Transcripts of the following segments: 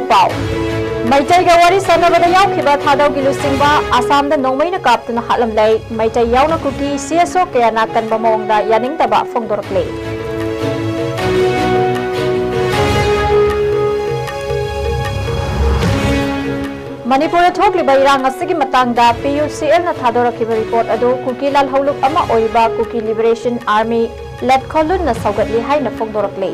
पाव मैतई का वारी सनबदा यावखिबा थादौ गिलु सिंबा आसाम दा नोंमैना कापतुना हालम लै मैतई यावना कुकी CSO कया नाकन बमोंगदा यानिंगदबा फोंदोरकले मणिपुर थोकलिबा इरांग असिगी मतंगदा PUCL ना थादोरखिबा रिपोर्ट अदु कुकी लाल हौलुक अमा ओइबा कुकी लिबरेशन आर्मी लेटखोलुन ना सौगतली हाइना फोंदोरकले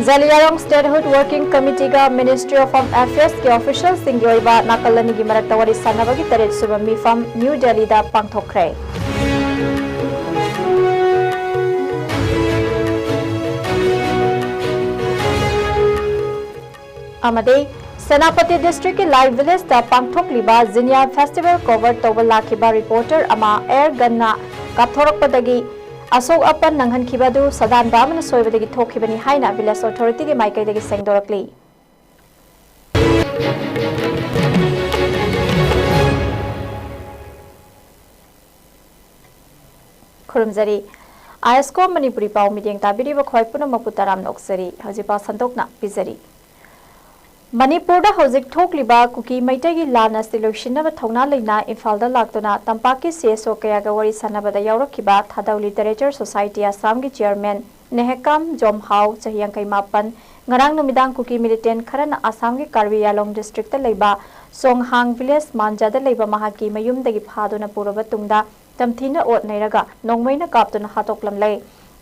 Zaliarong Statehood Working Committee का Ministry of Home Affairs के officials सिंगी ओइबा नाकलनी की मरकता वारी सनबगी तरेट सुबह मिफम न्यू दिल्ली दा पांगथोखरे अमदे सेनापति डिस्ट्रिक्ट के लाइवविलेज दा पांगथोखलिबा जिनिया फेस्टिवल कवर तोबल लाखिबा रिपोर्टर अमा एयर गन्ना कापथोरकपदगी असोक अपन नंगहनखिबदु सदान बामन सोयबदगी थोखिबनी हाइना विलेज अथॉरिटी के माइकैदगी सेंगदोरकली खुरुमजरी ISCOM मणिपुरी पाव मीडियंग ताबिरिबा खोय पुनमकु तराम नोक्सरी हजिपा संतोकना पिजरी मणिपुर दा हौजिक थोकलिबा कुकी मैतैगी लाना सिलोशिनबा थौना लेना इम्फाल दा लाक्तुना तंपाकी CSO कया गा वरी सनबदा यावरखिबा थादौ लिटरेचर सोसाइटी आसाम की चेयरमैन नेहकाम जोमहाउ चहियांकै मापन ngarang numidang कुकी मिलिटेंट खरना आसाम की कार्बी यालोंग डिस्ट्रिक्ट दा लेबा सोंगहांग विलेज मानजा दा लेबा महाकी मयुमदगी फादुना पुरबा तुंगदा तमथीना ओट नैरगा नोंगमैना कापतुना हातोकलमलै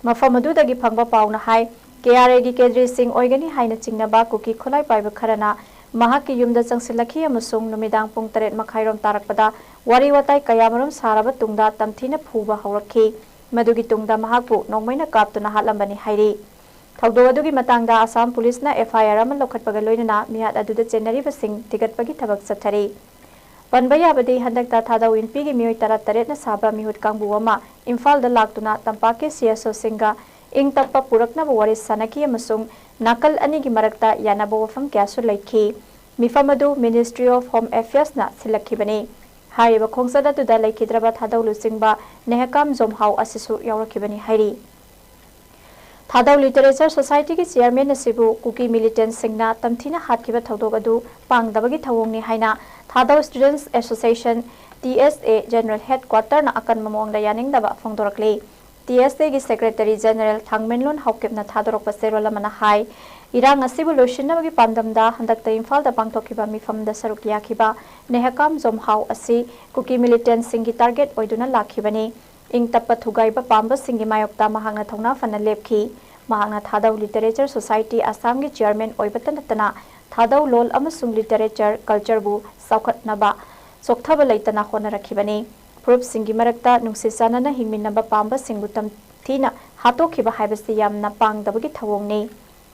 मफम अदुदगी फंगबा पाउना हाय KRA की केंद्रीय सिंह ओइगनी हाइना चिंगनबा कुकी खोलाई पाइबा खरना महाकी युमदा चंगसिलखी अमसुंग नुमिदांग पुंग 8 मखाइरोम तारकपदा वारी वताई कयामरुम सारबा तुंगदा तमथीना फुबा हौरखी मदुगी तुंगदा महाकु नोंगमैना कापतुना हातलंबनी हाइरी थौदो अदुगी मतंगदा आसाम पुलिस ना FIR अमन लोखटपगा लोइनना मियाद अदुदा चेनरीबा सिंह तिगतपगी थबक चथरी पनबयाबदी हंदकता थादौ इनपी की मियोय 38 ना साबा मिहुत कांगबु अमा इम्फाल दा लाक्तुना तंपाके CSO सिंगा इंग तप्पा पुरकनबा वारी सनकी अमसुंग नाकल अनि की मरकता यानबा वफम क्यासु लैखी मिफम अदु मिनिस्ट्री ऑफ होम अफेयर्स ना सिलखिबनी हारिबा खोंगसदा तुदा लैखिद्रबा थादौ लुसिंगबा नेहकाम जोमहाउ असिसु यावरखिबनी हाइरी थादौ लिटरेचर सोसाइटी की चेयरमैन असिबु कुकी मिलिटेंट सिंगना तमथीना हातखिबा थौदोक अदु पांगदबगी थवोंगनी हाइना Thadou students association TSA general headquarter ना अकन ममोंगदा यानिंगदबा फोंदोरकले TSA की सेक्रेटरी जनरल थांगमेनलोन हाउकेपना थादोरकपा सेरोलमना हाई इरांग असिबु लोशिनबगी पांदमदा हंदकता इम्फाल दा पांगथोखिबा मिफमदा सरुक याखिबा नेहकाम जोमहाउ असि कुकी मिलिटेंट सिंगी टारगेट ओइदुना लाखिबनी इंग तप्पा थुगाइबा पांबा सिंगी मायोक्ता महांगना थौना फना लेपखी महांगना थादौ लिटरेचर सोसाइटी आसाम की चेयरमैन ओइबता नतना थादौ लोल अमसुंग लिटरेचर कल्चरबु सौखतनबा सोक्थबा लैतना होनरखिबनी प्रूफ सिंगी मरकता नुंसी चानना हिंगमिनबा पांबा सिंगु तमथीना हातोखिबा हाइबसि यामना पांगदबगी थवोंगनी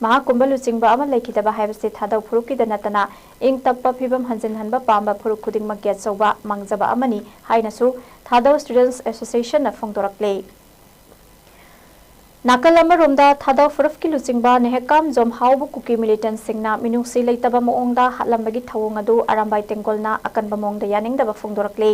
महाकुंभ लुचिंगबा अमा लैखिदबा हाइबसि थादौ फुरुकी दनतना इंग तप्पा फिबम हंजिनहनबा पांबा फुरुक खुदिंगमक गेचौबा मांगजबा अमनी हाइनसु थादौ स्टूडेंट्स एसोसिएशन ना फोंदोरकले नाकल अमरोमदा थादौ फुरुफ की लुचिंगबा नेहकाम जोमहाउबु कुकी मिलिटेंट सिंगना मिनुंगसी लैतबा मोंगदा हातलंबगी थवोंग अदु अरामबाई तेंगोलना अकनबा मोंगदा यानिंगदबा फोंदोरकले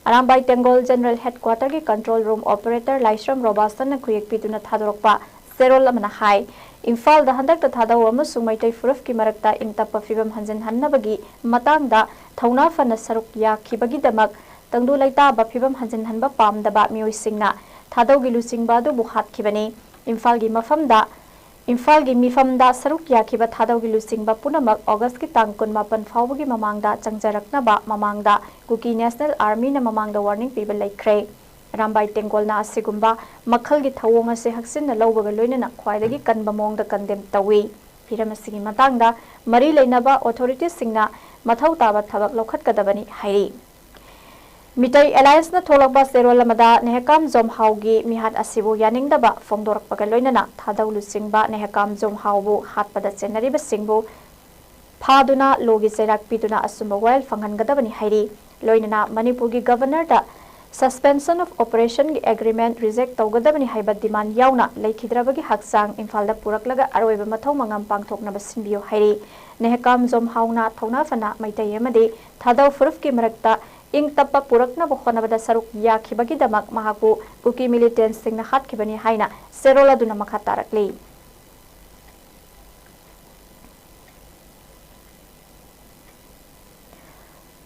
अरामबाई तेंगोल जनरल हेडक्वार्टर की control room operator Laishram Robason खुयेक पिदुना थादोरकपा सेरोल अमना हाई इम्फाल दा हंदक थादौ अमसुंग मैतै फुरुफ की मरकता इंतप्पा फिबम हंजन हन्नबगी मतांगदा थौना फना सरुक याखिबगी दमक तंगदु लैताबा फिबम हंजन हनबा पामदबा मियोय सिंगना थादौ गी लुचिंगबा दु बुहातखिबनी इम्फाल की मिफमदा सरुक याखिबा थादौ गी लुचिंगबा पुनमक अगस्त की तांग 19 फावबगी ममांगदा चंगजरकनबा ममांगदा कुकी नेशनल आर्मी ना ममांगदा वार्निंग पीबा लैख्रे रामबाई तेंगोलना असिगुंबा मखल की थवोंग असे हक्सिन लौबगा लोइनना ख्वाइदगी कनबा मोंगदा कंडेम तवी फिरमसिगी मतांगदा मरी लेनबा अथॉरिटीज सिंगना मथौ ताबा थबक लौखटकदबनी हाइरी मिटै एलायंस ना थोलकबा सेरोलमदा नेहकाम जोमहाउगी मिहात असिबु यानिंगदबा फोंदोरकपगा लोइनना थादौ लुचिंगबा नेहकाम जोमहाउबु हातपदा चेनरीबा सिंगबु फादुना लोगी चैराक पिदुना असुंबा वायल फंगनगदबनी हाइरी लोइनना मणिपुर की गवर्नर दा सस्पेंशन ऑफ ऑपरेशन की एग्रीमेंट रिजेक्ट तौगदबनी हाइबा डिमांड यावना लैखिद्रबगी हक्सांग इम्फाल दा पुरकलगा अरोइबा मथौ मंगम पांगथोकनबा सिनबियो हाइरी नेहकाम जोमहाउना थौना फना मैतै अमदे थादौ फुरुफ की मरकता ing tappa puraknaba honabada saruk yakhibagidamak mahaku Kuki militants singna hatkibani haina serol aduna makha tarakli.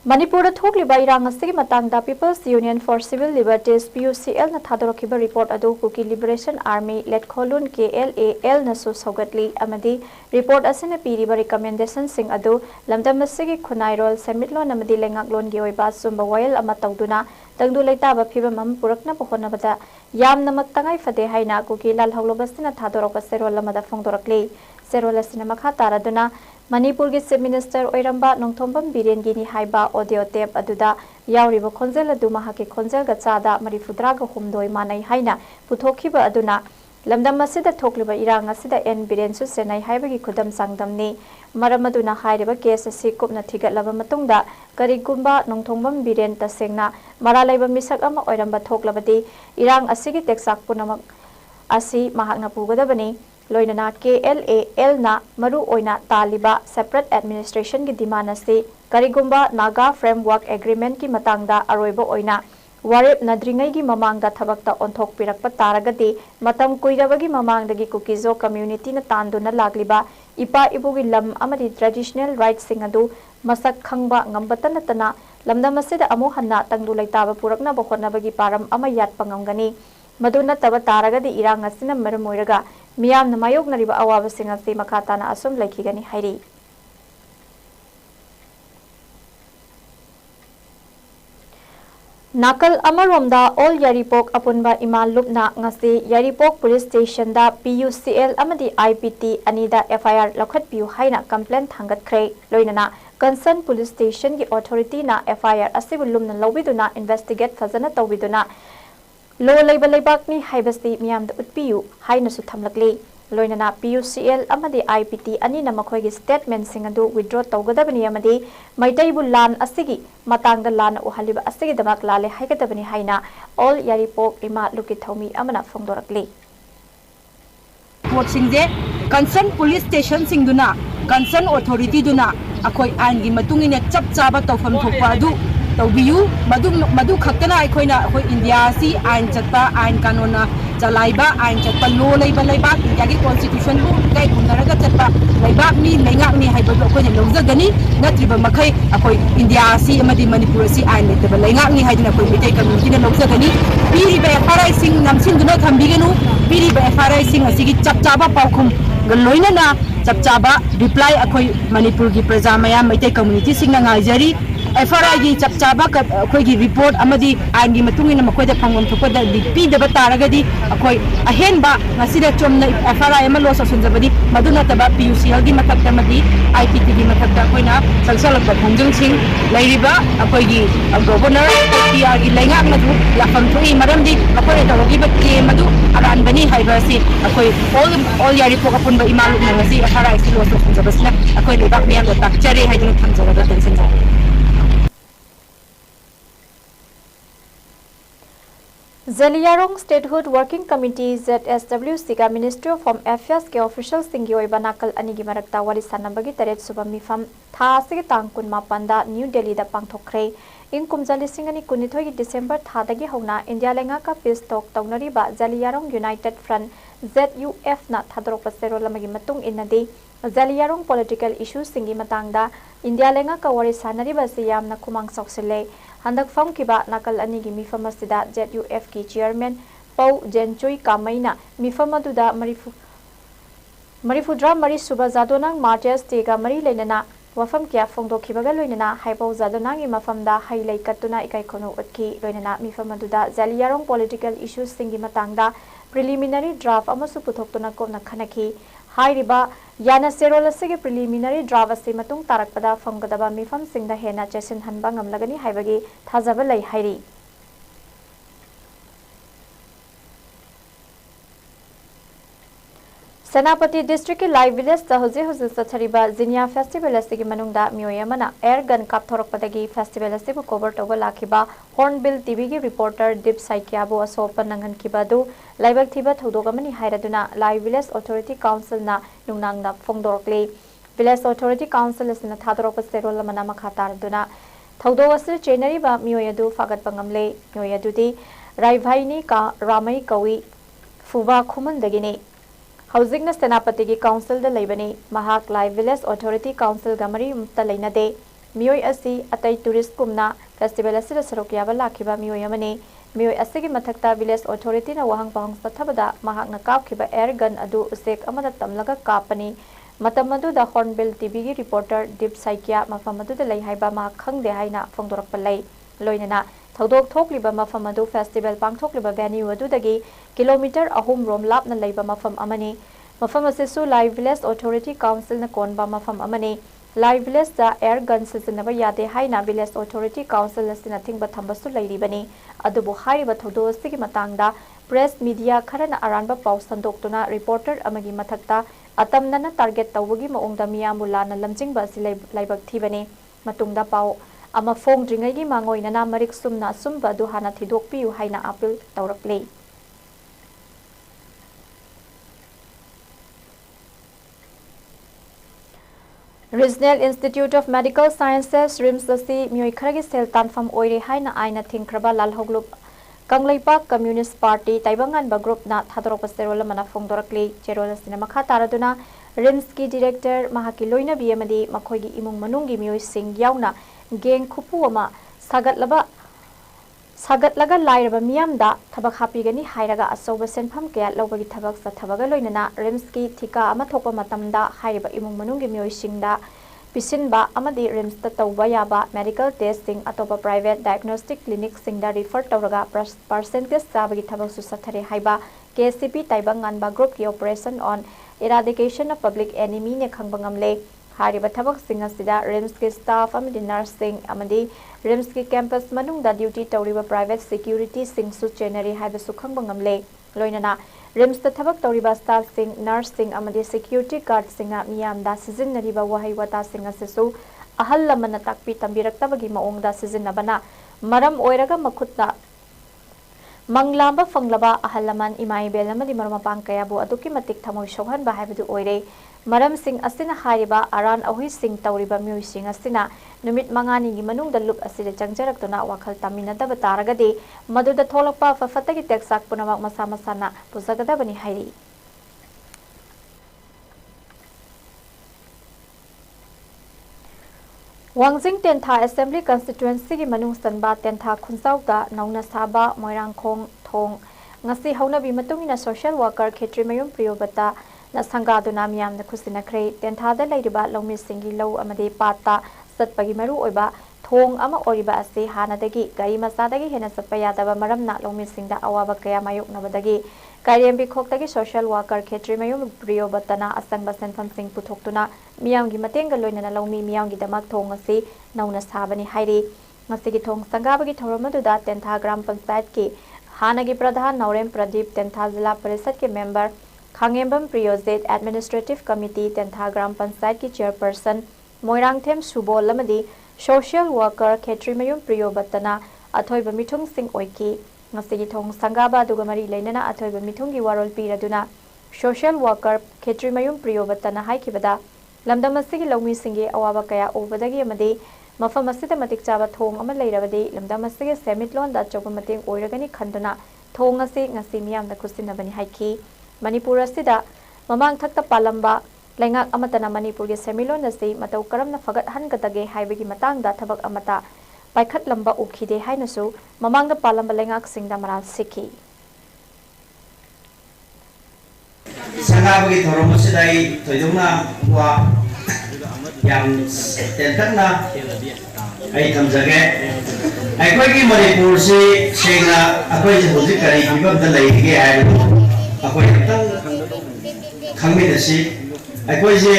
Manipur thokliba irang asigi matangda People's Union for Civil Liberties PUCL na thadorokiba report adu Kuki Liberation Army led Kholun KLAL na su saugatli amadi report asina piriba recommendation sing adu lamdam asigi khunairol semitlon amadi lengaklon gi oiba sumba wayal ama tawduna tangdu leitaba phibam am purakna pohonabada yamnamak tangai fade haina Kuki lal haulobasina thadorokba serol amada phongdorakli serol asina makha taraduna Manipur ki Chief Minister Oiramba Nongthombam Biren Gini haiba audio tape aduda yauriba khonjel adu mahaki khonjel ga chada marifudra ga humdoi manai haina puthokhiba aduna lamdam asida thokliba irang asida en Biren su senai haiba gi khudam sangdamni maram aduna hairiba case asi kupna thigatlaba matungda karigumba Nongthombam Biren tasengna maralaiba misak ama oiramba thoklabadi irang asigi teksak punamak asi mahakna pugadabani loinana KLAL na maru oina taliba separate administration ki demand ase karigumba Naga framework agreement ki matangda aroiba oina warep nadringai gi mamangda thabakta onthok pirakpa taragati matam kuirabagi mamangdagi Kukizo community na tanduna lagliba ipa ibugi lam amadi traditional rights sing adu masak khangba ngambatana tana lamdam asida amu hanna tangdu laitaba purakna bokhonabagi param ama yatpa ngamgani maduna taba taragadi irang asina maram oiraga miyam na mayok na riba awaba singa si makata na asum laikigani hairi. Nakal amaromda all Yaripok apunba imal lupna ngasi Yaripok police station da PUCL amadi IPT anida FIR lakhat piu haina complaint thangat khrei loinana concern police station ki authority na FIR asibu lumna lobiduna investigate fazana tawbiduna Lo labor labakni haibasti miyam da utpiu haina su thamlakli loinana PUCL amadi IPT ani na makhoigi statement singadu withdraw tawgadabani amadi maitaibu lan asigi matangda lan uhaliba asigi damak lale haigadabani haina all Yaripok ima luki thomi amana phongdorakli report singje concern police station singduna concern authority duna akoi angi matungine chap chaba tawfam thokpa adu tawbiyu madu khaktana aikoina akoi India si ain chatpa ain kanona chalaiba ain chatpa lo leiba India ki constitution bu kai kunaraga chatpa leiba mi lengak ni haiba akoi ne longzagani natriba makhai akoi India si amadi Manipur si ain letaba lengak ni haidina akoi mitai community ne longzagani piri ba FRI sing namsin duna thambigenu piri ba FRI sing asigi chap chaba paukhum galoina na chap chaba reply akoi Manipur ki praja mayam mitai community sing na ngajari FRI gi chap chaba akoi gi report amadi ain gi matungina makoi da phangom thopada pi da bataragadi akoi ahenba ngasida chomna FRI ama lo sunjabadi maduna taba PUCL gi matakta madi IPT gi matakta koina salsal ba phongjung sing lairiba akoi gi governor PR gi lenga na du ya phang thui maramdi akoi da gi ba ke madu aran bani haiba si akoi all Yaripok apun ba imalu na ngasi FRI si lo sunjabasna akoi lebak miam da takchari haidun thamjaga tension ja Zaliyarong Statehood Working Committee ZSWC का Ministry of Home Affairs के officials सिंगी ओइबा नाकल अनिगी मरक्ता वाली सानबगी तरेत सुबह मिफम था से तांग कुन मापंदा new Delhi दा पांगथोखरे इन कुमजाली सिंगनी कुनिथोय की दिसंबर थादगी होना इंडिया लेंगा का पीस टॉक तौनरी बा Zaliyarong United Front ZUF ना थादरोक पसेरो लमगी मतुंग इनदी Zaliyarong political issues सिंगी मतंगदा इंडिया लेंगा का वारी सानरी बसी यामना कुमांग सोक्सिले Handak fam kiba nakal ani gi mifam asida ZUF ki chairman Pau Jenchui Kamaina mifam aduda marifudra mari suba zadonang Martyrs Day ga mari lenana wafam kya phongdo khibaga loinana haipau zadonang i mafamda hailai katuna ikai khono utki loinana mifam aduda Zaliyarong political issues singi matangda preliminary draft amasu puthoktuna komna khanaki hairiba yana serol asigi preliminary draft ase matung tarakpada phanggadaba mifam singda hena chesin hanba ngamlagani haibagi thajaba lai hairi Senapati District के लाइव village तहजे हुजुर सथरिबा जिनिया festival असगी मनुंगदा मियोयमना air gun कापथोरकपदगी फेस्टिवल असबु कवर तोगा लाखिबा हॉर्नबिल टीवी की रिपोर्टर दीप साइकियाबो असोप नंगन किबादु लाइबक थिबा थौदोगमनि हायरादुना लाइव विलेज अथॉरिटी काउंसिल ना नुंगनांगदा फोंदोरकले विलेज अथॉरिटी काउंसिल असना थादरोप सेरोल मना मखातारदुना थौदो असे चेनरीबा मियोय अदु फागतपा ngamle मियोय अदुदि राइभाइनी का रामई कवी फुबा खुमनदगिनी हौजिकना सेनापति की काउंसिल द लेबनी महाक लाइ विलेज अथॉरिटी काउंसिल गमरी मुक्त लेनदे मियोय असी अतई टूरिस्ट कुमना फेस्टिवल असिदा सरोक याबा लाखिबा मियोय अमने मियोय असिगी मथक्ता विलेज अथॉरिटी ना वहांग पहंग सथबदा महाकना कापखिबा एयर गन अदु उसेक अमदा तमलगा कापनी मतम अदुदा हॉर्नबिल टीवी की रिपोर्टर दीप साइकिया मफम अदुदा लई हाइबा मा खंगदे हाइना फोंदोरकपा लई लोइनना थौदोक थोकलिबा मफम अदु फेस्टिवल पांगथोकलिबा वेन्यू अदुदगी किलोमीटर अहुम रोम लापना लैबा मफम अमनी मफम असिसु लाइव विलेज अथॉरिटी काउंसिल न कोनबा मफम अमनी लाइव विलेज दा एयर गन सिजनबा यादे हाइना विलेज अथॉरिटी काउंसिल असिना थिंगबा थंबसु लैरिबनी अदुबु हाइबा थौदो असिगी मतंगदा प्रेस मीडिया खरना अरानबा पाउ संदोक्तुना रिपोर्टर अमगी मथक्ता अतमनना टारगेट तौबगी मओंगदा मियामु लाना लमजिंगबा असि लाइबक थिबनी मतुंगदा पाउ अमा फोंगद्रिंगैगी मांगोइनना मरिक सुमना सुमबा दु हाना थिदोकपियु हाइना appeal तौरकले Regional Institute of Medical Sciences RIMS asi mioi kharagi sel tanfam oire haina aina thingkraba lalhoglup Kanglaipak Communist Party Taibangan ba group na thadorok pasterol mana phongdorakle cherol asina makha taraduna RIMS ki director mahaki loina biamadi makhoigi imung manungi mioi sing yauna geng khupu ama sagatlaga lairaba miyamda thabak hapigani hairaga asoba senpham kya lobagi thabak sa thabaga loinana RIMS ki thika ama thokpa matamda hairiba imung manungi mioi singda pisinba amadi RIMS ta tawba yaba medical testing atopa private diagnostic clinic singda refer tawraga percentage sabagi thabak su sathare haiba KCP Taibangan ba group ki operation on eradication of public enemy ne khangbangamle hariba thabak singa sida RIMS ki staff amadi nursing amadi RIMS ki campus manungda duty tawriba private security sing su chenari haiba su khangbangamle loinana RIMS ta thabak tawriba staff sing nursing amadi security guard singa miyamda sijinnariba wahai wata singa sesu ahal lamana takpi tambiraktabagi maongda sijinnabana maram oiraga makhutna manglamba fanglaba ahalaman imai belamadi marmapang kayabu aduki matik thamoi soghan ba haibadu oire maram sing asina hariba aran ahui sing tawriba mioi sing asina numit mangani gi manungda lup asida changjaraktuna wakhal taminadaba taragadi maduda tholakpa fafatagi teksak punamak masa masana puzagadabani hairi Wangjing Tentha Assembly Constituency ki manung sanba Tentha Khunsauda nauna saba Moirangkhong thong ngasi haunabi matungina social worker Khetri Mayum Priyobata na sangaduna miyamna khusinakre Tentha da leiriba lawmi singi law amade pata satpagi maru oiba thong ama oriba ase hanadagi gari masadagi hena satpa yadaba maramna lawmi singda awaba kaya mayoknabadagi Kairembi khoktagi social worker Khetri Mayum Priyobata asangba sentham sing puthoktuna miyamgi matenga loinana lawmi miyamgi damak thong asi nauna sabani hairi ngasigi thong sangabagi thoromaduda Tentha gram panchayat ki hanagi pradhan Naurem Pradeep Tentha Zilla Parishad ke member Khangembam Priyojit Administrative Committee Tentha gram panchayat ki chairperson Moirangthem Subol lamadi social worker Khetri Mayum Priyobata athoiba mithung sing oiki ngasigi thong sangaba duga mari leinana athoiba mithungi warol piraduna social worker Khetri Mayum Priyobata haikibada lamdam asigi lawmi singi awaba kaya obadagi amadi mafam asida matik chaba thong ama leirabadi lamdam asigi semitlon da choba mating oiragani khanduna thong asi ngasi miyamda kusinabani haiki Manipur asida mamang thakta palamba lengak amatana Manipur ge semilon asi matau karamna fagat hangadage haibagi matangda thabak amata paikhat lamba ukhide hainasu mamangda palamba lengak singda maral sikhi Sangabagi thoromasidai thoidungna wa yang tentakna ai thamjage aikoi ki Manipur se sengna akoi je hojik kari bibam da laige ai akoi tang khangmidasi aikoi je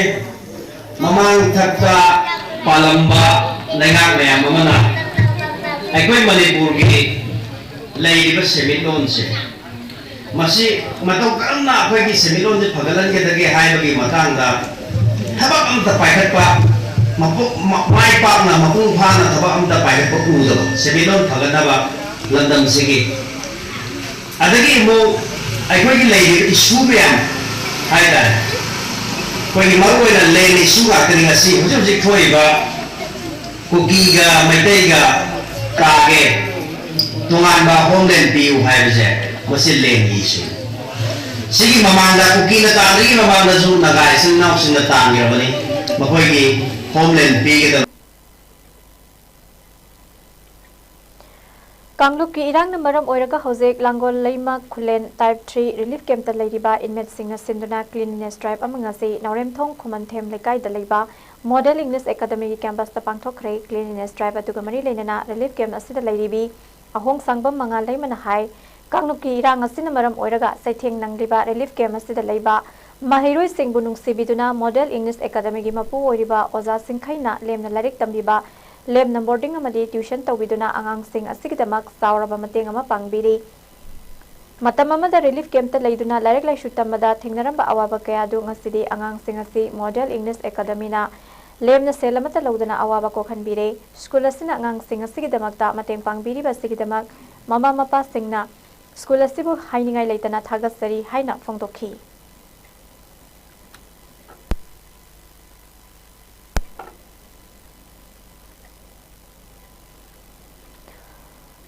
mamang thakta palamba lengak mayam amana aikoi Manipur gi laiba semilon se masi matau karamna akoi gi semilon je phagalan ke dage haibagi matangda habak amta paikhat pa mai pa na mapung phana habak amta paikhat pa udo semilon phaganaba landam sigi adagi mo aikoi gi laiba issue meyam haida koi gi maru oina leni issue ga kring asi hujik hojik thoiba Kuki ga Maitai ga kage tungan ba homeland piu hai bese masil lengi si sigi mamanda Kuki na tangri mamanda su nagai sin nau sin na tangi rabani makoi gi homeland pi ga Kangluk ki irang na maram oiraga hojek Langol Leima Khulen Type 3 Relief Camp ta leiriba inmate singa sinduna cleanliness drive amanga se Naurem Thong Khomanthem lekai da leiba Model English Academy ki campus ta pangthokre cleanliness drive atuga mari leinana relief camp asida leiribi ahong sangbam manga leimana hai Kangluk ki irang asina maram oiraga saitheng nangliba relief camp asida leiba Mahiroi singbu nungsibiduna Model English Academy ki mapu oiriba oza singkhaina lemna larik tambiba Lem na boarding amadi tuition tawiduna angang sing asigidamak sauraba mateng ama pangbiri matam amada relief camp ta leiduna larik laishu tamada thingnaramba awaba kaya du ngasidi angang sing asi Model English Academy na lem na selamata loduna awaba ko khanbire school asina angang sing asigidamakta mateng pangbiri basigidamak mama mapa singna school asibu hainingai leitana thagasari haina phongdokhi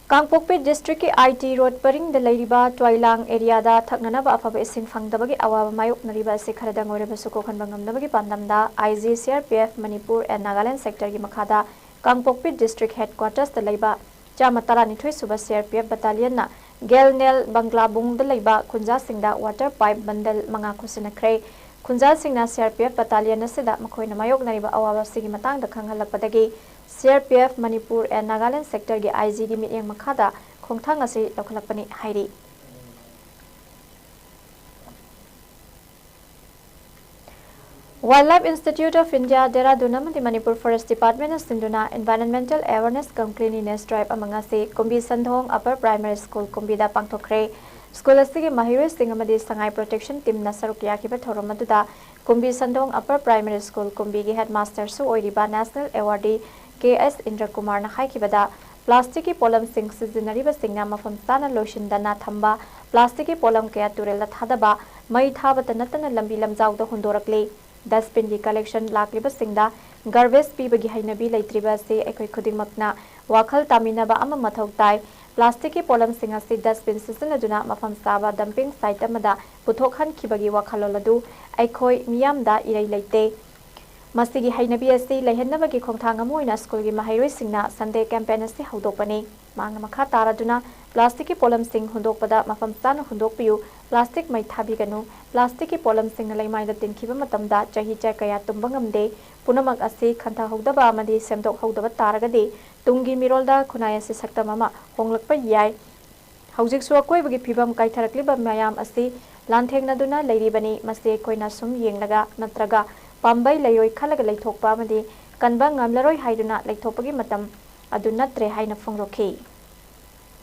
Kangpokpi district ki IT road paring de leiriba Twailang area da thaknana ba afaba ising phangdabagi awaba mayok nariba se kharada ngore basuko khanba ngamnabagi pandamda IG CRPF Manipur and Nagaland sector gi makhada Kangpokpi district headquarters da leiba chama tarani thoi suba CRPF battalion na Gelnel Banglabung da leiba khunja singda water pipe bundle manga khusinakre khunja singna CRPF battalion asida makhoina mayok nariba awaba sigi matang da khanghalakpadagi CRPF Manipur and Nagaland sector ge IGD mityang makhada khongthang ase lokhalakpani hairi Wildlife Institute of India Dehradun amadi Manipur Forest Department asinduna environmental awareness cum cleanliness drive amanga se Kumbi Sandhong Upper Primary School Kumbi da pangthokre school asigi mahiroi sing amadi sangai protection team na saruk yakiba thorom aduda Kumbi Sandhong Upper Primary School Kumbi gi headmaster su oiriba national awardee KS Indra Kumar na haikibada plastic ki polam sing sizinariba singna mafam sana lotion dana thamba plastic ki polam kaya turel thadaba mai thabata natana lambi lamjaw da hundorakle dustbin ki collection lakliba singda garbage pibagi hainabi leitriba se ekoi khudingmakna wakhal taminaba ama mathok tai plastic ki polam singa se dustbin sizinaduna mafam saba dumping site amada puthokhan khibagi wakhaloladu ekoi miyamda irei leite Masigi hainabi asi lehenabagi khongthang amoina school gi mahiroi singna Sunday campaign asi haudopani mangna makha taraduna plastic ki polam sing hundokpada mafam sana hundokpiu plastic mai thabiganu plastic ki polam sing laimai da tinkhiba matamda chahi cha kaya tumbangamde punamak asi khantha haudaba amadi semdok haudaba taragadi tungi mirolda khunai asi saktamama honglakpa yai haujik su akoibagi phibam kaitharakliba mayam asi lanthengna leiribani mase koina sum yenglaga natraga Pambai layoi khalaga leithokpa amadi kanba ngamlaroi haiduna leithopagi matam adu natre haina phongrokhi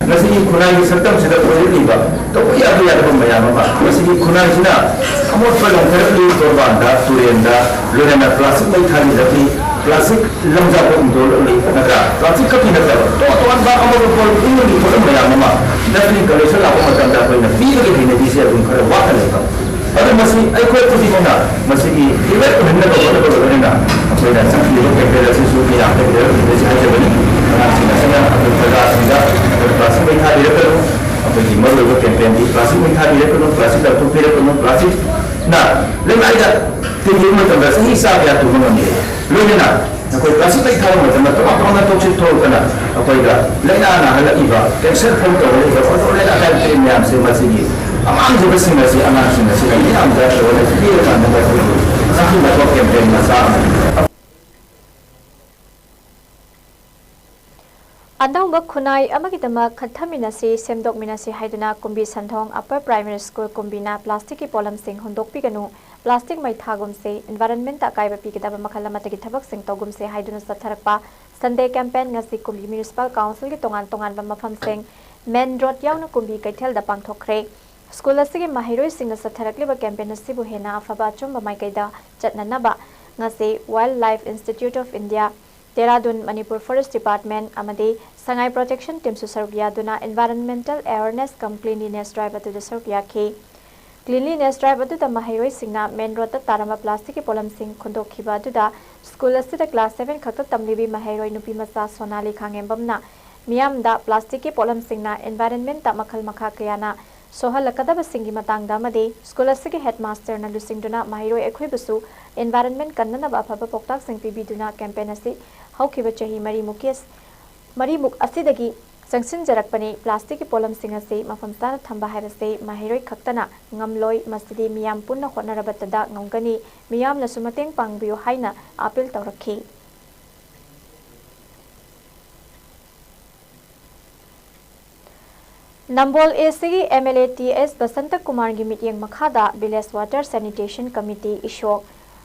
Masih kunai serta sudah berlibat. Tapi apa yang bermain apa? Masih kunai sina, kamu perlu terpilih korban dah, turian dah, lorena plastik mai thari tapi plastik lamja pun dulu ni, naga plastik kapi naga. Tuan bah kamu perlu ini bermain apa? Tapi kalau saya aku macam dah pernah, bila kita ni dia pun kerja wakil itu. Ada masih, aku itu di mana? Masih ini pun hendak kalau hendak. Apa yang saya pilih kerja sesuatu yang kerja saja beri. Sina aku kerja sehingga plastik mai thari itu. Apa yang malu itu campaign di plastik mai thari itu, plastik dah tu pilih itu plastik. Nah, lagi ada tinggi macam dah sih saya tu mana ni. Lalu na, aku plastik mai thari macam tu apa orang tu cerita kena. Apa itu? Lain anak halak iba, cancer pun tu oleh itu lain ada premium semasa ini. Amang juga sih anak sih ini ambil oleh dia kan ada tu. Sahih macam campaign masalah. Andang khunai amagidama khathaminasi semdokminasi haiduna Kumbi Sandhong Upper Primary School Kumbina plastic ki polam sing hundokpi ganu plastic mai thagum se environment ta kaiba pi kitaba makhala matagi thabak sing togum se haiduna satharakpa Sunday campaign ngasi Kumbi Municipal Council ki tongan ba mafam sing main road yauna Kumbi kaithel da pangthokre school asigi mahiroi sing satharakli ba campaign asibu hena afaba chumba mai kaida chatnanaba ngasi Wildlife Institute of India Dehradun Manipur Forest Department amadi Sangai Protection Team su sarugya duna environmental awareness cum cleanliness drive to the sarugya ki cleanliness drive अदुदा महैरोइसिंगना main road तारम plastic की पोलमसिंग खुंदोखिबा अदुदा school असिदा class 7 खक्त तमलिबी महैरोइ नुपी मचा Sonali खांगेंबमना मियामदा plastic की पोलमसिंगना environment ता मखल मखा कयाना सोहलकदब सिंगी मतंगदा मदे स्कूल असिगे हेडमास्टर ना लुसिंगदुना महैरोइ एखोइबसु एनवायरनमेंट कन्ननबा अफबा पौक्ताक सिंग पिबिदुना कैंपेन असि हौखिबा चही मरीमुक असिदगी संसिनजरकपने प्लास्टिक की पोलमसिंग असे मफम चाना थंबा हैबसे महैरोइ खक्तना ngamloi masidi miyam punna hotnarabata ngamgani miyam na sumateng pangbiyo haina appeal tawrakhi Nambol ACG MLA TS Basanta Kumar gi meeting makhada Village Water Sanitation Committee ishok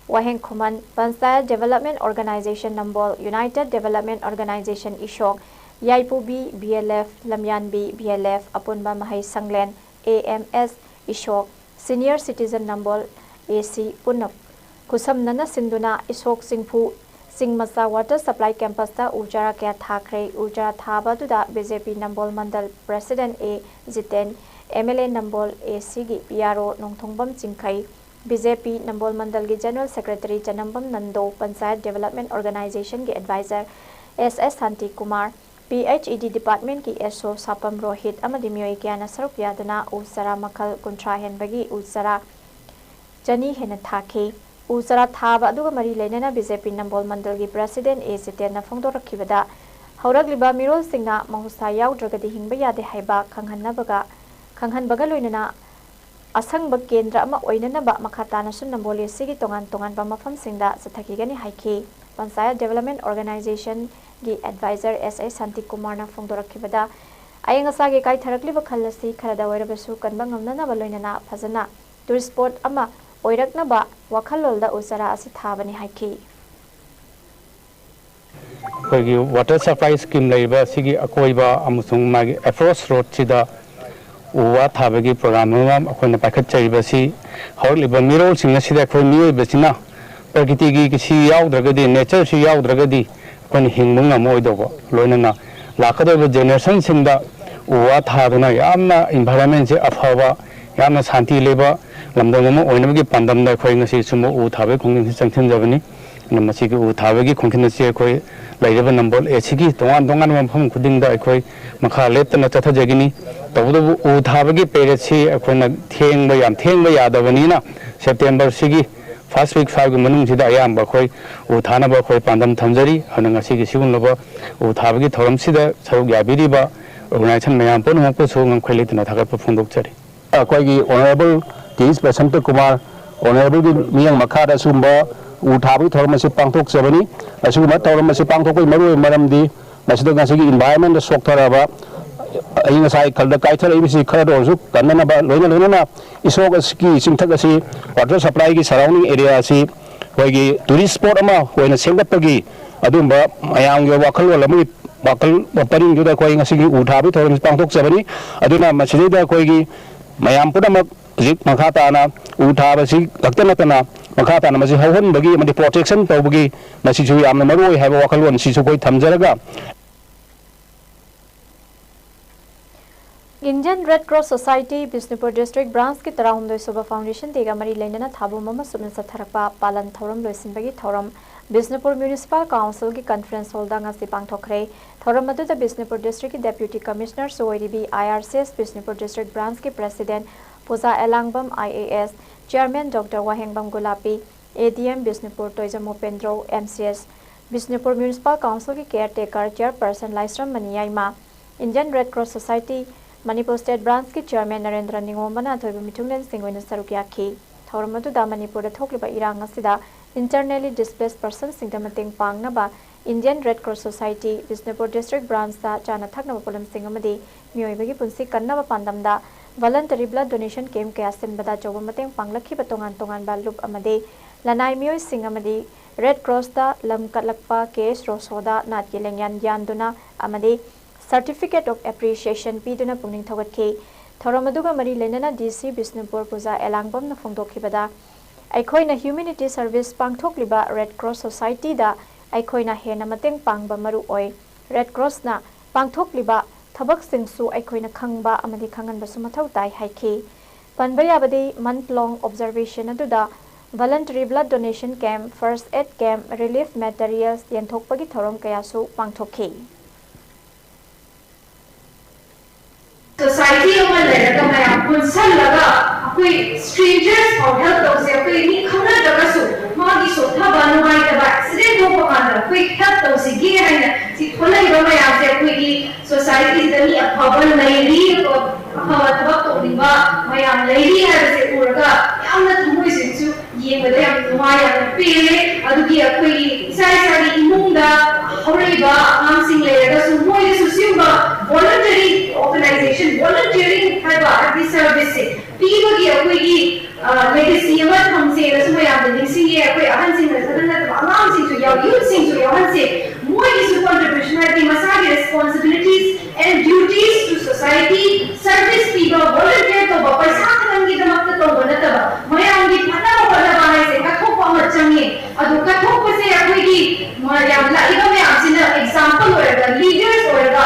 Waheng Khuman Panchayat Development Organization Nambol United Development Organization ishok Yaipu B BLF Lamyan B BLF Apunba Mahai Sanglen AMS ishok Senior Citizen Nambol AC Punap Kusam Nana Sinduna ishok Singphu Singmasa Water Supply Campus ta Ujara Kya Thakre Ujara Thaba Duda BJP Nambol Mandal President A Jiten MLA Nambol AC gi PRO Nongthongbam Chingkai BJP Nambol Mandal gi General Secretary Chanambam Nando Panchayat Development Organization gi Advisor SS Santi Kumar PHED Department ki SO Sapam Rohit amadi mioi kyana saruk yadana usara makal kontra henbagi usara jani hena thake usara thaba aduga mari lenana BJP Nambol Mandal gi President A Jiten na phongdo rakhibada hauragliba mirol singna mahusa yaudragadi hingba yade haiba khanghanbaga loinana asangba kendra ama oinanaba makhatana sun Nambol sigi tongan ba mafam singda sathakigani haiki Panchayat Development Organization gi Advisor SA Santi Kumar na phongdorakhibada ayangasa gi kai tharakliba khallasi kharada oirabasu kanba ngamnana baloinana phajana tourist spot ama oiraknaba wakhalolda usara asi thabani haiki koigi water supply scheme leiba sigi akoiba amusung magi approach road chida uwa thabagi program ma akoina pakhat chaiba si horliba mirol singna sida khoi mioi besina प्रकृति की किसी याउद्रगदी nature से याउद्रगदी कोन हिंगमुंग मोइदोबो लोइनना लाखदब generation सिंदा उवा थादना यामना environment से अफावा यामना शांति लेबा लमदंगम ओइनबगी पंदमदा खोइ ngasi Sumo उ थाबे खोंगिन संगथिन जबनी नमसी की उ थाबेगी खोंगिन से खोइ लाइरब नंबर एसीगी तोंगान तोंगान मफम खुदिंगदा खोइ मखा लेतना चथा जगिनी तबदबु उ थाबेगी पेरेसी खोइना थेंगबा यादबनीना September सिगी First week 5 manung sida ayam ba khoi u thana ba khoi pandam thamjari hananga sigi sigun loba u thabagi thoram sida saruk yabiri ba organization mayam pon hokko so ngam khoi litna thaga phondok chari koi gi honorable TS Basanta Kumar honorable gi miyang makhada sumba u thabagi thoram se pangthok chabani asuguma thoram se pangthok koi maru maramdi masida ngasigi environment da sok thara aying sai kalda kaithar ibisi khara orsu kanna ba loina isok aski singthak asi water supply gi surrounding area asi hoigi tourist spot ama hoina sengapagi adumba ayang yo wakal lami wakal paring juda koi ngasi gi uthabi thorim pangthok chabani aduna masida koi gi mayam pudama jik makhata na uthaba si laktana tana makhata na masi hawhon bagi madi protection tawbagi masi chu yamna maroi haiba wakal won si chu koi thamjaraga Indian Red Cross Society Bisnupur District Branch की तरह हुंदोई सुबह foundation देगा मरी लेना थाबु मम सुमन सथरपा पालन थौरम लोइसिनबगी थौरम बिष्णुपुर म्युनिसिपल काउंसिल की कॉन्फ्रेंस हॉल दा ngasi पांगथोखरे थौरम अदुदा बिष्णुपुर डिस्ट्रिक्ट की डेप्यूटी कमिश्नर सोइरिबी IRCS बिष्णुपुर डिस्ट्रिक्ट ब्रांच के president Puja Elangbam IAS chairman doctor Wahengbam Gulapi ADM Bishnupur Toijam Upendro MCS Bishnupur municipal council की caretaker chairperson Laishram Maniyaima Indian red cross society Manipur State Branch की चेयरमैन नरेंद्र निंगोमना थोइबु मिथुंगलेन सिंगोइना सरुकियाखी थौरम अदुदा मणिपुर दा थोकलिबा इरांग असिदा इंटरनली डिस्प्लेस्ड पर्सन सिंगदा मतेंग पांगनाबा Indian red cross society Bishnupur district branch दा चाना थकनबा पोलम सिंग अमदी मियोइबगी पुंसी कन्नबा पांदमदा वॉलंटरी ब्लड डोनेशन कैंप के आसिनबदा चौबा मतेंग पांगलखिबा तोंगान बा लुप अमदी लनाई मियोइ सिंग अमदी रेड क्रॉस दा लम कटलकपा केस रोसोदा नाटकी लेंयान यानदुना अमदी Certificate of Appreciation piduna pungning thawatki thoramaduga mari lenana DC Bisnupur puja elangbam na phongdokhibada aikhoina humanity service pangthokliba Red Cross Society da aikhoina hena mateng pangba maru oi Red Cross na pangthokliba thabak singsu aikhoina khangba amadi khangan basu mathau tai haiki Panba yabadi month-long observation aduda voluntary blood donation camp, first aid camp, relief materials yenthokpagi thorom kayasu pangthokhi. Society में लड़का मैं आपको सब लगा कोई strangers और help तो उसे कोई नहीं खबर लगा सो माँ की सोता बानू भाई तब accident हो पकाना कोई help तो उसे गिर है ना सी थोड़ा ही बार मैं आपसे कोई की society इतनी अफवाह नहीं ली तो अफवाह तब तो निभा मैं आप नहीं है वैसे उड़का याम ना तुम इसे चु ये बता याम तुम्हारे याम पहले अदुकी कोई सारी इमुंगा हौलेबा आम सिंह लड़का सो मोये सुसियुबा voluntary organization volunteering हैबा at service से पीवा की कोई की legacy अमर हमसे रसमय आप देखिए ये कोई अहम सिंह रसदन आम सिंह जो या youth सिंह जो यहाँ से मोये की contribution है कि मसाले responsibilities and duties to society service पीवा volunteer तो बापर साथ रंगी दमक तो बनता बा मैं आंगी पता बना बाहर से कथों को मत चंगे अदु कथों को से कोई की मर्यादा लाइका में आपसे ना example होएगा leaders होएगा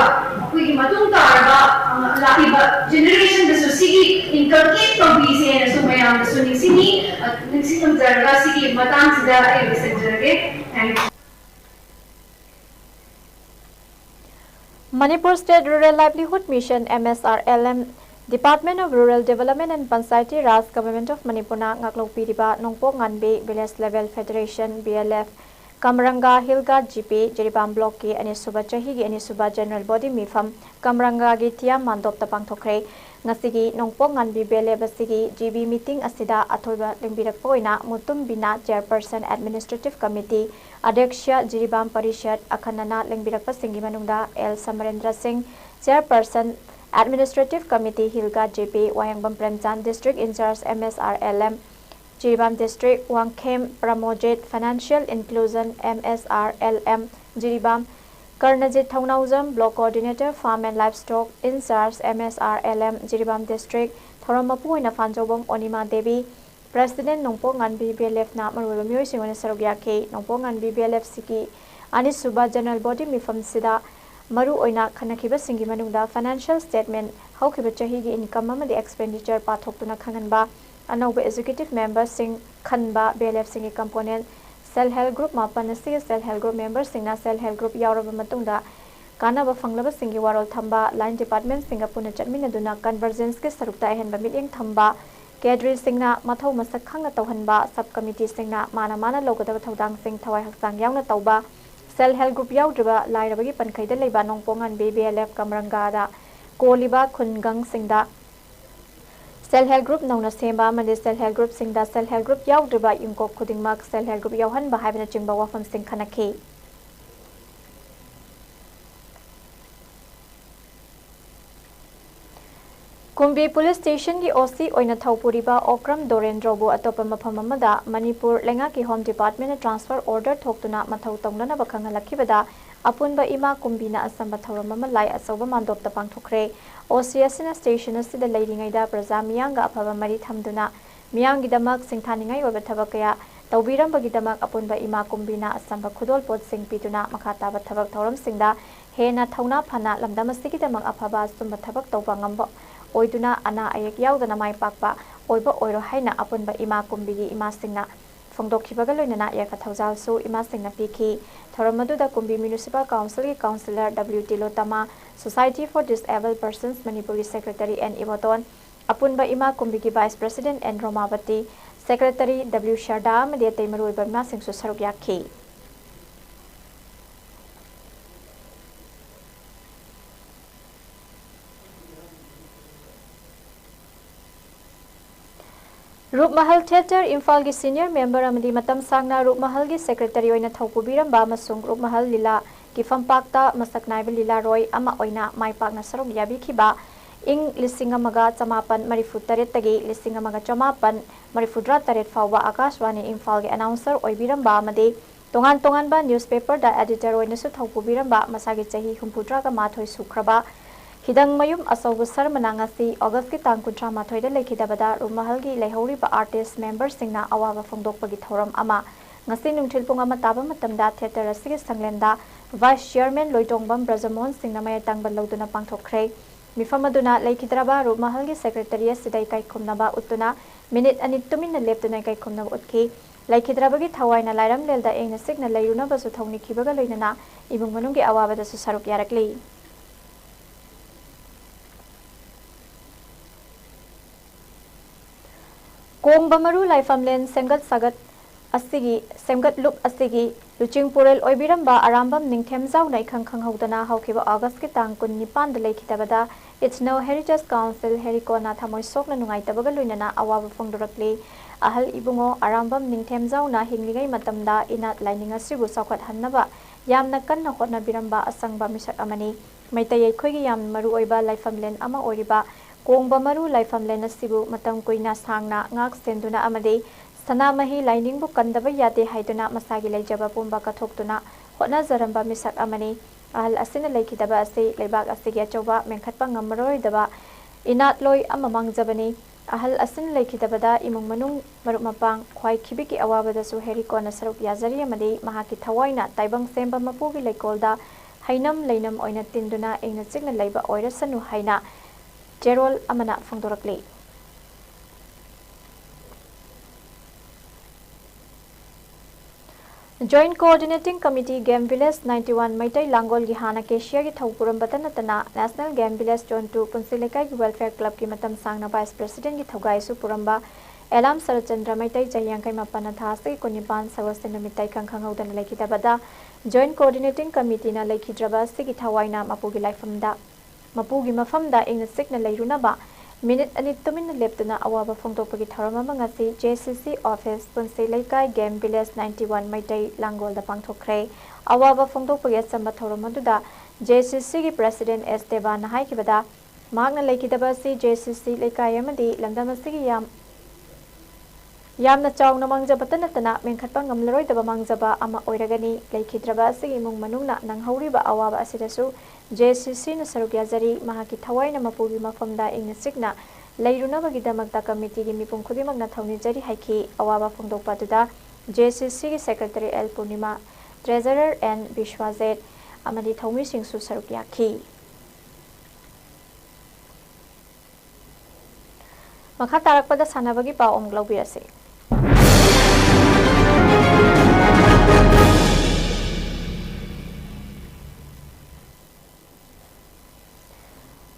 कोई मतुंग का आगा लाइबा generation में सुसिगी inculcate तो भी से है सो मैं आप सुनी सिनी निसी हम जरगा सिगी मतान सिदा एक विषय जरगे and Manipur State Rural Livelihood Mission MSRLM Department of Rural Development and Panchayati Raj Government of Manipur na ngaklokpi riba nongpok nganbe Village Level Federation BLF Kamranga Hilga GP Jeribam Block ki Anisuba Chahi ki Anisuba General Body Mifam Kamranga gi Tia Mandop tapang thokre ngasigi nongpok nganbi BLF asigi GB meeting asida athoiba lingbirak poina mutum bina Chairperson Administrative Committee Adyaksha Jiribam Parishad Akhanana lingbirak pasingi manungda L Samarendra Singh Chairperson Administrative Committee Hilga JP Wayangbam Premchan District In Charge MSRLM Jiribam District Wangkhem Pramojit Financial Inclusion MSRLM Jiribam Karnajit Thongnauzam Block Coordinator Farm and Livestock In Charge MSRLM Jiribam District Thoromapu in Afanjobom Onima Devi President Nongpok Nganbi BLF na Maruwa Myoy Singona Sarogyake Nongpok Nganbi BLF Siki Anisuba General Body Mifam Sida Maru Oina Kanakiba Singi Manungda Financial Statement Haukiba Chahigi Income Amadi Expenditure Pathokuna Khanganba Anoba Executive Members Sing Khanba BLF Singi Component Cell Health Group Mapanasi Cell Health Group Members Singna Cell Health Group Yauraba Matungda Kanaba Fanglaba Singi Warol Thamba Line Department Singapore Chatminaduna Convergence Ke Sarukta Henba Miling Thamba Cadre Singna Mathau Masak Khanga Tauhanba Subcommittee Singna Mana Logadaba Thaudang Sing Thawai Haksang Yauna Tauba Cell Health Group Yaudriba Lairabagi Pankaida Leba Nongpongan BBLF Kamrangada Koliba Kungang Singda Cell Health Group Nona Semba Mandi Cell Health Group Singda Cell Health Group Yaudriba Yungkok Kudingmak Cell Health Group Yauhan Bahabina Jingba Wafam Sing Kanake Kumbi Police Station ki OC oina Thaupuriba Okram Dorendrobu atopa mafam amada Manipur lenga ki Home Department transfer order thoktuna mathau tonglana bakhangalakibada apunba ima kumbina asamba thauramama lai asoba mandop tapang thokre OC asina station asida leiringaida praja miyanga aphaba mari thamduna miyangi damak singthaningai oba thabak kaya tawbirambagi damak apunba ima kumbina asamba khudol pot sing pituna makhata ba thabak thauram singda hena thauna phana lamdamasigi damak aphaba sumba thabak tawba ngamba Oiduna ana ayak yaudana mai pakpa oiba oiro haina apunba ima kumbigi ima singna phongdokhibaga loinana yaka thaujal su ima singna pikhi thoramaduda kumbi municipal council ki councillor WT Lotama Society for Disabled Persons Manipuri Secretary N Iboton apunba ima kumbigi Vice President N Romavati Secretary W Sharda Mediate Maru Ibama Singh Saruk Yakhi Rupmahal Theatre Imphal gi senior member amadi matam sangna Rupmahal gi secretary oina thaupubiram masung Rupmahal Lila ki fampakta masak naiba Lila Roy ama oina maipakna sarok yabi khiba ing lisingamaga chamapan marifutaret tagi lisingamaga chamapan marifudra taret fawba Akashwani Imphal gi announcer oibiram ba amadi tongan ba newspaper da editor oina su thaupubiram ba masagi chahi humpudra ga mathoi sukraba Hidang mayum asobu sar manangasi August ki tang kuntra mathoida lekhidabada Rupmahal gi leihori ba artist members singna awawa phongdokpagi thoram ama ngasi nungthil pung ama taba matamda theater asigi sanglenda Vice Chairman Loitongbam Brajamon singna may tangban loduna pangthokre मिफम अदुना लेखिद्रबा रूपमहल की secretariat सिदai kai khumnaba utuna minute ani tumina leptuna kai khumnaba utki लेखिद्रबगी थवाइना लाइरम लेलदा एंगना सिगना लेरुना बसु थौनी खिबगा लोइनना इबुंग मनुंगी अवाबदा सु सरुक यारकली कोंग बमरु लाइफमलेन सेंगत सगत असिगी सेंगत लुप असिगी लुचिंग पुरेल ओइबिरंबा आरामबम निंगथेमजाउ नाइ खंगहौदना हौखिबा अगस्त की तांग 19 दा लेखितबदा इथनो हेरिटेज काउंसिल हेरिकोना थमोय सोकना नुंगाइतबगा लोइनना अवाब फोंदुरकली ahal ibungo arambam ningthemjauna hingligai matamda inat laininga sibu saukhat hannaba yamna kanna hotna biramba asangba misak amani maitai khoigi yam maru oiba laifamlen ama oriba kongba maru laifamlen sibu matam koina sangna ngak senduna amade sanamahi lainingbu kandaba yate haiduna masagi leijaba pumba kathoktuna hotna zaramba misak amani ahal asina leikidaba ase leibak asigi achoba menkhatpa ngamaroi daba inat loi ama mangjabani ahal asin leikidabada imung manung marup mapang khwai khibiki awabada su herikona saruk yazari amadi mahaki thawaina taibang semba mapugi leikolda hainam leinam oina tinduna engna chigna leiba oira sanu haina jerol amana phangdorakli Joint Coordinating Committee Game Village 91 Maitai Langol gi hana Kesia gi thaupuram batanatana National Game Village Zone 2 Punsilekai gi Welfare Club ki matam sangna Vice President gi thaugai su puramba Elam Sarachandra Maitai Jayangkai mapana thasi konipan sawasen mitai khangkhangaudan lekhitabada Joint Coordinating Committee na lekhidraba sigi thawaina mapugi laifamda mapugi mafamda engna sikna leirunaba minute ani tumin leptuna awaba phongtokpagi tharamama ngasi JCC office Punsilekai Game Village 91 Maitai Langol da pangthokre awaba phongtokpagi samba tharamadda JCC gi President Esteban na haikibada magna lekidaba si JCC lekai amadi lamdamasi gi yamna chawna mangjabatanatana menkhatpa ngamlaroi daba mangjaba ama oiragani lekhidraba sigi mung manungna nanghauriba awaba asidasu JCC na saruk yazari mahaki thawaina mapugi mafamda ingna signa leirunabagi damakta committee gi mipum khudimagna thawni jari haiki awaba phongdokpa tuda JCC gi secretary L Purnima treasurer N Bishwazet amadi thawmi singsu saruk yakhi makha tarakpada sanabagi paw omglobirase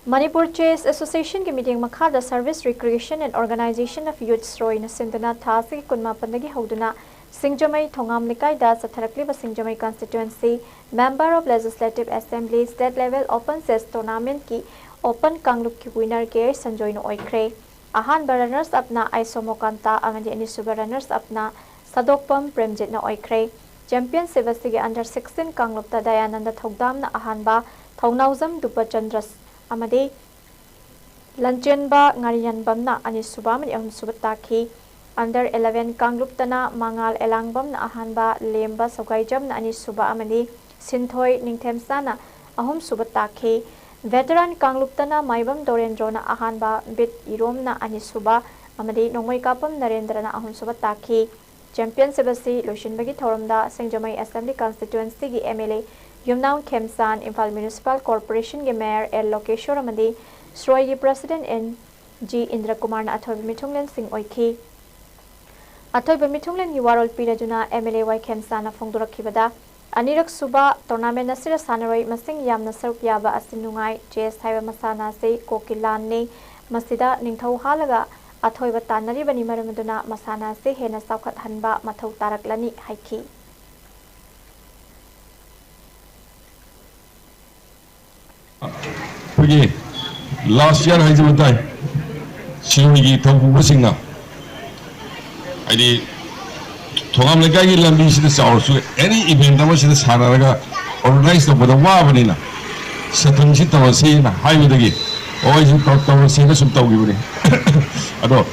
Manipur Chess Association ki meeting makhada Service Recreation and Organization of Youth Sroi na sinduna thasi kunma pandagi hoduna Singjamai Thongam Nikai da Satharakliba Singjamai constituency member of Legislative Assembly state level open chess tournament ki open kanglup ki winner ke Sanjoy no oikre ahan runners up na Aisomokanta amadi anisuba runners up na Sadokpam Premjit na oikre champion Sivasigi under 16 kanglup ta Dayananda Thogdam na ahan ba Thongnauzam Dupachandras amade lanchenba ngariyan bamna ani subam yam subataki under 11 kanglup tana mangal elangbam na ahanba lemba sogaijam na ani suba amani sinthoi ningthemsana ahum subataki veteran kanglup tana maibam dorendro na ahanba bit irom na ani suba amade nongmai kapam narendra na ahum subataki champion sebasi loishinbagi thoramda Singjamai Assembly constituency gi MLA Yumnaw Khemsan Imphal Municipal Corporation ge Mayor L Lokeshwar amadi Sroi gi President N G Indra Kumar na athoi mithunglen sing oikhi athoi mithunglen gi warol pirajuna MLA Y Khemsan na phongdorakhibada anirak suba tournament asira sanaroi masing yamna saruk yaba asinungai chess haiba masana se kokilan ne masida ningthau halaga athoi ba tanari bani maramaduna masana se hena saukhat hanba mathau taraklani haiki Kuki last year haji batai Shirigi Tobu Wasingna Adi Tongam Legagi Lambi Sida Saursu any event that was in the Sanaraga organized over the Wabanina Satan Sita was saying highway the gate always you talk to say some Togi Ado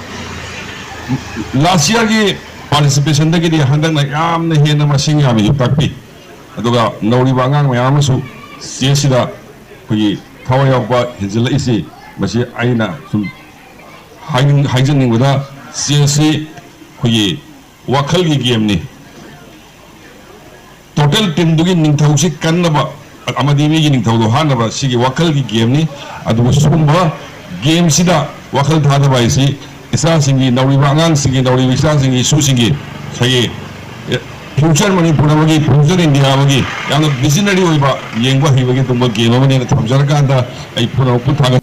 last year participation the gate handang like am the Hena Masingami Taki Adoga Nori Bangang Mayamasu Sida Kuki Tower of what is easy, but she aina some hiding with her CSC Kuki Wakalgi game ni total team doing Nintausi Kanaba amadi mi gining thawdo hanaba sigi wakal gi game ni adu sumba game sida wakal thada bai si isa singi nawri bangang singi nawri isa singi su singi sai future manipur magi future india magi yang visionary oiba yengba hibagi tumba game mani na thamjar ka anda ai pura puthaga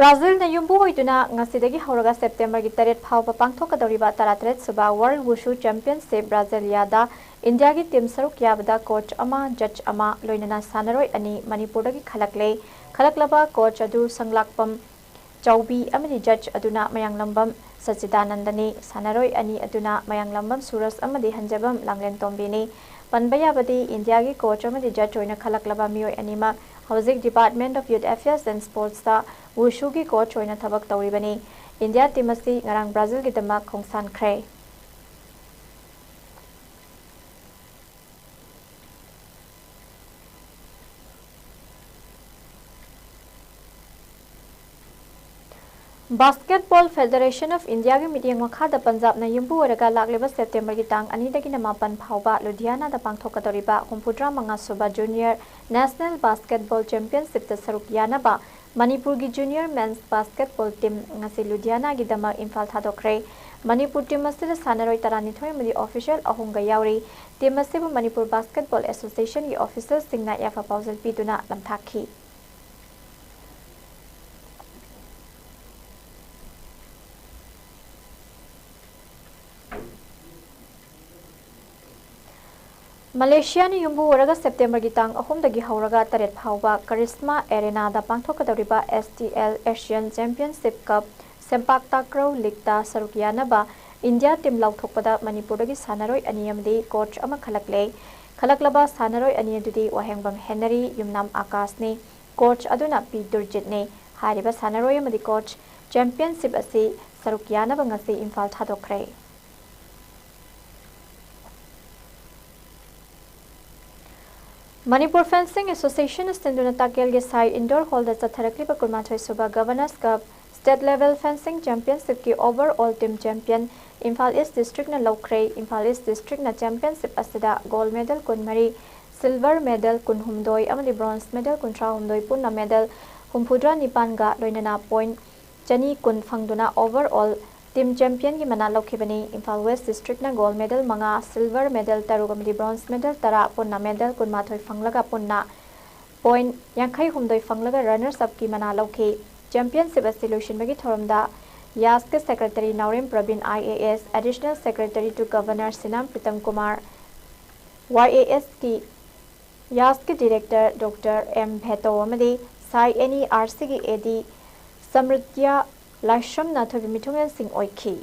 Brazil na yumbu hoituna ngasidagi hauraga September gi 3 phawba pangthokadoriba 33 suba World Wushu Championship Brasilia da India gi team saruk yabada coach ama judge ama loinana sanaroi ani Manipur gi khalaklaba coach adu sanglakpam chaubi amani judge aduna mayanglambam Sachidanandani sanaroi ani aduna mayanglambam Suras amadi hanjabam langlen tombini panbaya badi India gi coach amadi judge oina khalaklaba mioi anima Housing Department of Youth Affairs and Sports da Wushu gi coach oina thabak tawribani India team asi ngarang Brazil gi dama khongsan khre Basketball Federation of India gi meeting makha da Punjab na yumbu oraga lagleba September gi tang ani dagi na mapan phawba Ludhiana da pangthokadoriba humpudra manga suba Junior National Basketball Championship ta saruk yana ba Manipur gi Junior Men's Basketball Team ngasi Ludhiana gi dama imphal thadokre Manipur team asida sanaroi tarani thoi mudi official ahunga yauri team asibu Manipur Basketball Association gi officers singna yafa pausal piduna lamthakhi Malaysia ni yumbu oraga September gi tang ahum dagi hauraga taret phawba Charisma Arena da pangthokadoriba STL Asian Championship Cup Sempak Takraw League ta sarukyana ba India team lauthokpada Manipur dagi sanaroi aniyamdi coach ama khalaklaba sanaroi aniyadudi wahengbam Henry Yumnam Akash ni coach aduna P Durjit ni hariba sanaroi amadi coach championship asi sarukyana ba ngasi imphal thadokre Manipur Fencing Association Stenduna Takel ge sai indoor hall da chatharakli ba kurmathoi suba Governors Cup State Level Fencing Championship ki overall team champion Imphal East District na Lokre Imphal East District na championship asida gold medal kunmari silver medal kunhumdoi amadi bronze medal kuntrahumdoi punna medal humpudra nipanga loinana point chani kun phangduna overall team champion ki mana lokhibani Imphal West District na gold medal manga silver medal tarugamdi bronze medal tara punna medal kunmathoi phanglaga punna point yankhai humdoi phanglaga runners up ki mana lokhi championship solution bagi thoramda YASK Secretary Naurem Pravin IAS Additional Secretary to Governor Sinam Pritam Kumar YAS ki YASK Director Dr. M Bheto amadi Sai NERC ki AD Samritya Lasham Nathobi Mithungan Singh Oikhi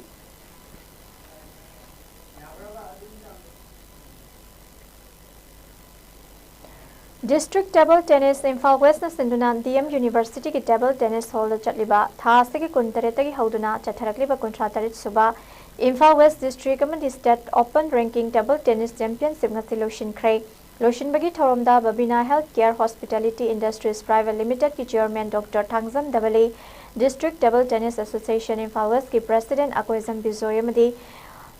District Table Tennis Imphal West na Sinduna DM University ki Table Tennis Hall da chatliba thase ki kuntareta ki hauduna chatharakliba kuntratarit suba Imphal West District amadi State Open Ranking Table Tennis Championship ngasi lotion krai lotion bagi thoromda Babina Healthcare Hospitality Industries Private Limited ki Chairman Dr. Thangzam Dabale District Table Tennis Association Imphal West ki President Akoizam Bizoy amadi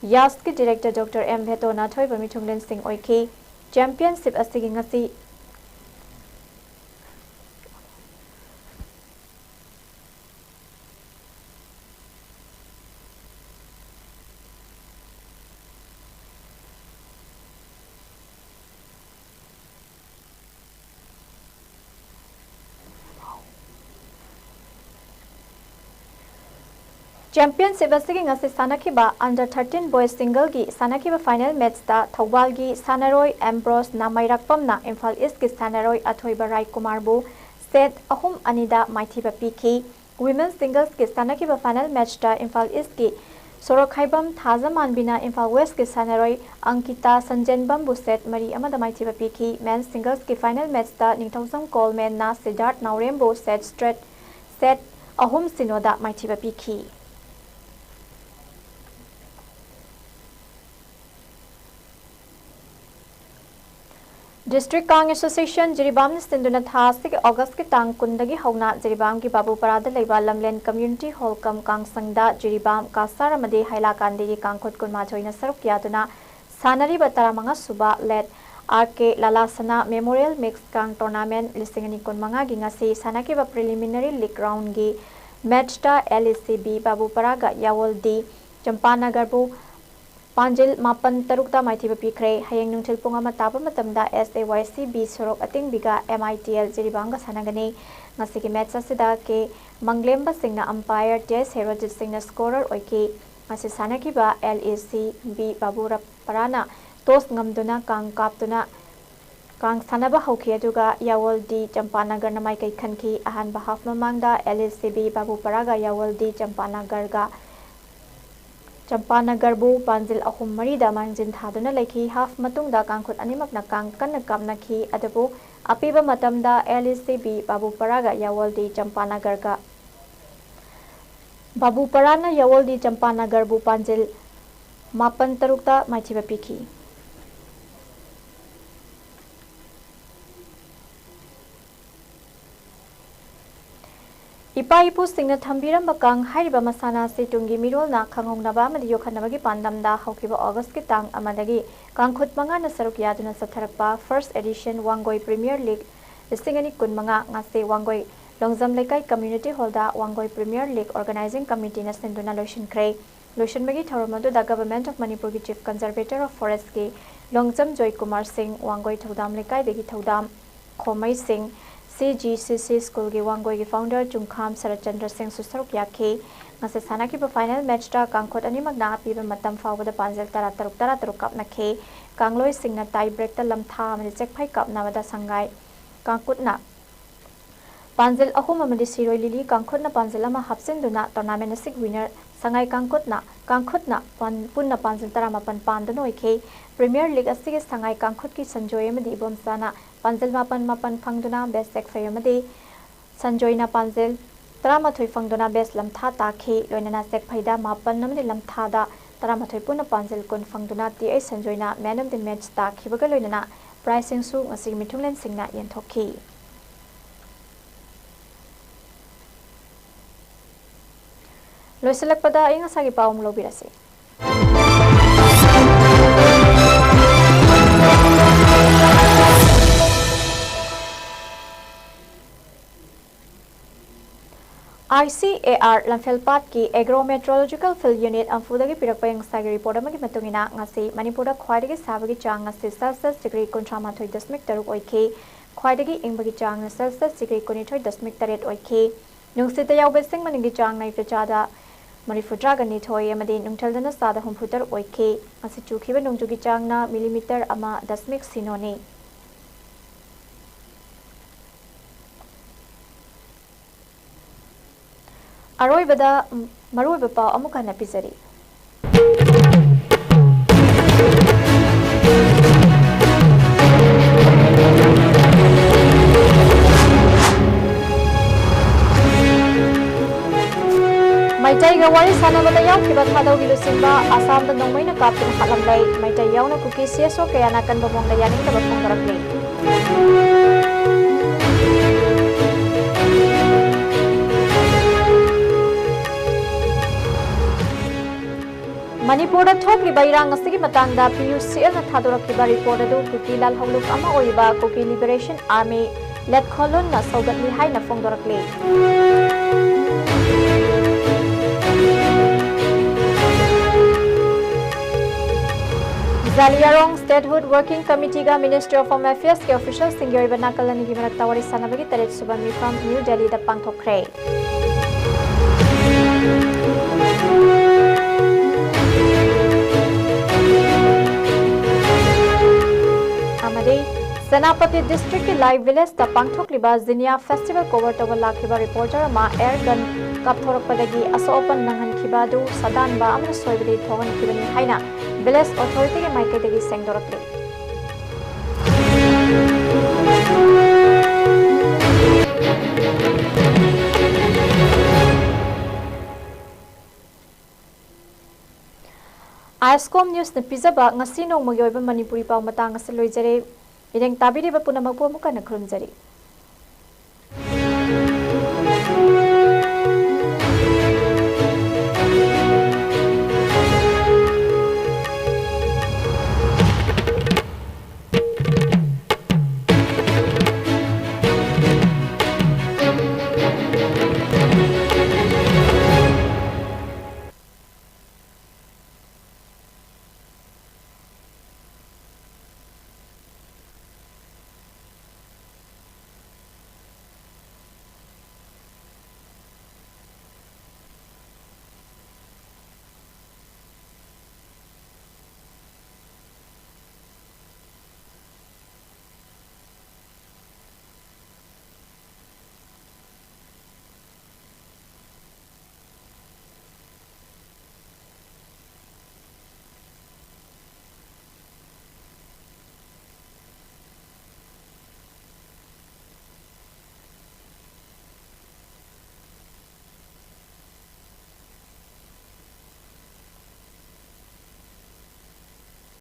YASK ki Director Dr. M Bheto Nathoi Bamithunglen Singh Oikhi Championship asigi ngasi Championship asigi ngasi sanakiba under 13 boys single gi sanakiba final match da Thawbal gi Sanaroi Ambrose Namairakpam na Imphal East gi Sanaroi Athoiba Rai Kumar bu set ahum anida maithiba pikhi women's singles gi sanakiba final match da Imphal East gi Sorokhaibam Thazaman bina Imphal West gi Sanaroi Ankita Sanjenbam bu set mari amada maithiba pikhi men's singles gi final match da Ningthausam Coleman na Siddharth Naurem bu set straight set ahum sinoda maithiba pikhi District Kang Association Jiribam Stenduna Thasik August ki tang kundagi hauna Jiribam ki Babu Parada Leiba Lamlen Community Hall kam Kang Sangda Jiribam Kasar amadi Haila Kandi ki Kangkhot kunma joina saruk yaduna सानरीब 15 सुबा late RK Lalasana memorial mix कांग tournament 2025 गी ngasi sanakib preliminary league round gi match ta LACB Babuparaga Yawoldi Champanagar bu Panjil Mapan Tarukta Maithiba Pikre Hayang Nungtil Pungama Tapa Matamda SAYCB Sorok Ating Biga MITL Jiribanga Sanagani ngasi gi match asida ke Manglemba Singna umpire Tes Herojit Singna scorer oiki ngasi sanakiba LACB Babura Parana Tos ngamduna kang kaptuna kang sanaba hauki aduga Yawoldi Champanagar namai kai khanki ahan bahaf mamangda LACB Babuparaga Yawoldi Champanagar bu Panjil ahum marida mangjin thaduna laiki half matungda kangkhut animakna kang kanna kapnaki adabu apiba matamda LACB Babuparaga Yawoldi Babuparana Yawoldi Champanagar bu Panjil Mapan Tarukta Maithiba Piki Ipa ipu singna thambiram bakang hairiba masana se tungi mirolna khangongnaba amadi yokhanabagi pandamda haukiba August ki tang amadagi kangkhut manga na saruk yaduna satharakpa first edition Wangoi Premier League listingani kunmanga ngase Wangoi Longjam Lekai Community Hall da Wangoi Premier League Organizing Committee na senduna lotion kray lotion magi tharamadu the Government of Manipur ki Chief Conservator of Forest ki Longjam Joy Kumar Singh Wangoi Thodam Lekai degi Thodam Khomai Singh CGCC School ki Wangoi ki founder Chungkham Sarachandra Singh Susaruk Yakhe ngase sanaki ba final match ta kangkhot ani magna apiba matam fawda Panjil tara taruk kap nakhe Kangloi Singh na tie break ta lamtha amani check phai kap na wada sangai kangkut na Panjil ahum amadi siroi lili kangkhot na Panjil ama hapsinduna tournament asik winner sangai kangkhot na punna Panjil tara mapan pandano ikhe Premier League asik sangai kangkhot ki sanjoy amadi ibom sana Panjil mapan phangduna best sek fayamadi sanjoyna Panjil Taramathoi phangduna best lamtha takhi loinana sek phaida mapan namdi lamtha da Taramathoi puna Panjil kun phangduna ti ai sanjoyna man of the match takhibaga loinana pricing su ngasi mithunglen singna yenthokhi Loisalakpada ay nga sagi paum lobirase ICAR Lamfelpat ki Agrometeorological Field Unit Amfudagi Pirakpayang Sagi report amagi matungina ngasi Manipura khwaidagi sabagi chang ngasi Celsius degree 38.3 oike khwaidagi ingbagi chang na Celsius degree 19.8 oike nungsita yaubesing manigi chang nai pechada Marifudra gani thoi amadi nungtaldana sada humputar oike ngasi chukhiba nungjugi chang na millimeter ama dasmik sinoni Aroibada maruiba pa amuka na pizari Maitai ga wari sanabada yaw kiba Thadou gilusimba Assam da nongmai na kapin halamlai Maitai yaw na Kuki CSO kaya nakan babong dayaning na bagong daraklay Manipura thokli bairang asigi matangda PUCL na Thadou report adu Kuki lal hawluk ama oiba Kuki Liberation Army let kholon na saugatli hai na fongdorakle Zaliarong Statehood Working Committee ga Ministry of Home Affairs ke officials singyori banakalani gi marak tawari sanabagi taret subami from New Delhi da pangthokre Senapati District ki live village ta pangthok liba Zinia Festival cover to lakhiba reporter ma air gun kapthorak padagi asopan nanghan khibadu sadan ba amna soibri thogan khibani haina village authority ke maike degi sengdorakle ISCOM news na pizaba ngasi nong magyoiba Manipuri paw matang asaloi jare Ideng tabiri ba punamagpo muka na krumjari.